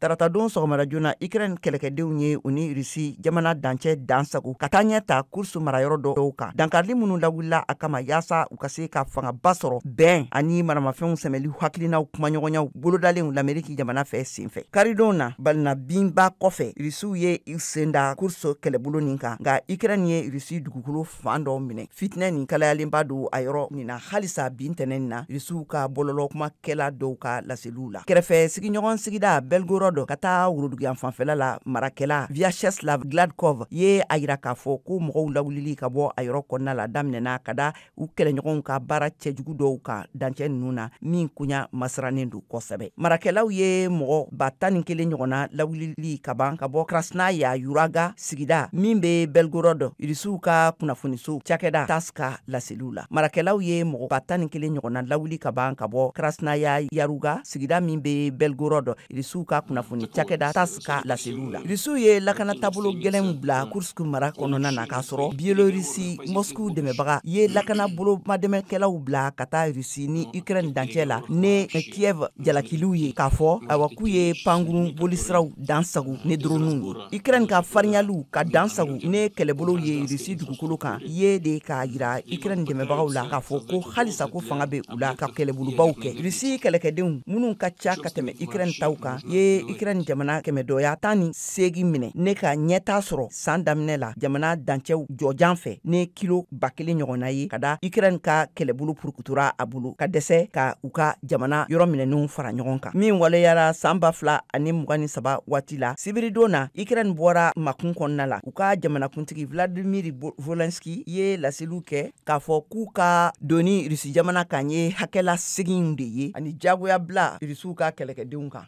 tarata don sɔgɔmada joona Ukraine kɛlɛkɛdenw ye u ni Rusi jamana dancɛ dansago ka taa ɲɛ ta kursu marayɔrɔ dɔw kan. Dankarili minnu lawulila a kama yaasa u ka se ka fangaba sɔrɔ bɛn ani maramafɛnw sɛmɛli hakilinaw kumaɲɔgɔnyaw bolodalenw l'Amérique jamana fɛ senfɛ. Karidon na balina binba kɔfɛ Rusiw ye u sen da kursu kɛlɛbolo nin kan nka Ukraine ye Rusi dugukolo fan dɔ minɛ. Fitinɛ nin kalayalenba don a yɔrɔ nin na halisa bintɛnɛn na Rusiw ka bɔlɔlɔ kumakɛla dɔw ka laseliw la. Kɛrɛfɛ sigiɲɔgɔn sigida Belgorod ka taa woroduguyan fanfɛla la marakɛla Vyacheslav Gladkov ye a yira k'a fɔ ko mɔgɔw lawulili ka bɔ a yɔrɔ kɔnɔna la daminɛna ka da u kɛlɛɲɔgɔnw ka baara cɛjugu dɔw kan dancɛ ninnu na min koɲa masirannen don kosɛbɛ. Marakɛlaw ye mɔgɔ 11 ɲɔgɔnna lawulili ka ban ka bɔ Krasnaya Yuraga sigida min be Belgorod Rusiw ka kunnafoniso cakɛda TASS ka laseliw la. Marakɛlaw ye mɔgɔ 11 ɲɔgɔnna lawuli ka ban ka bɔ Krasnaya Yaruga sigida min be Belgorod Rusiw ka kunnafoni cakɛda TASS ka laseliw la. Rusiw ye lakana taabolo gɛlɛnw bila Kursk mara kɔnɔna na k'a sɔrɔ Biélorussie Moscou dɛmɛbaga ye lakana bolo madɛmɛkɛlaw bila ka taa Rusi ni Ukraine dancɛ la ne Kiev jalakiliw ye k'a fɔ awa k'u ye pankurun bolisiraw dansago ne dronuw ye. Ukraine ka fariɲaliw ka dansago ne kɛlɛbolow ye Rusi dugukolo kan ye de k'a yira Ukraine dɛmɛbagaw la k'a fɔ ko halisa ko fanga be u la ka kɛlɛbolobaw kɛ. Rusi kɛlɛkɛdenw minnu ka ca ka tɛmɛ Ukraine taw kan ye Ukraine jamana kɛmɛdɔya 18 minɛ ne ka ɲɛta sɔrɔ san daminɛ la jamana dancɛw jɔjan fɛ ne kilo 1000 ɲɔgɔnna ye ka da Ukraine ka kɛlɛbolo purukutura a bolo ka dɛsɛ ka u ka jamana yɔrɔ minɛnenw fara ɲɔgɔn kan. Min waleyara san 2023 waati la sibiridon na Ukraine bɔra makun kɔnɔna la u ka jamanakuntigi Vladimir Volensky ye laseliw kɛ k'a fɔ k'u ka doni Rusi jamana kan ye hakɛla seginw de ye ani jagoya bila Rusiw ka kɛlɛkɛdenw kan.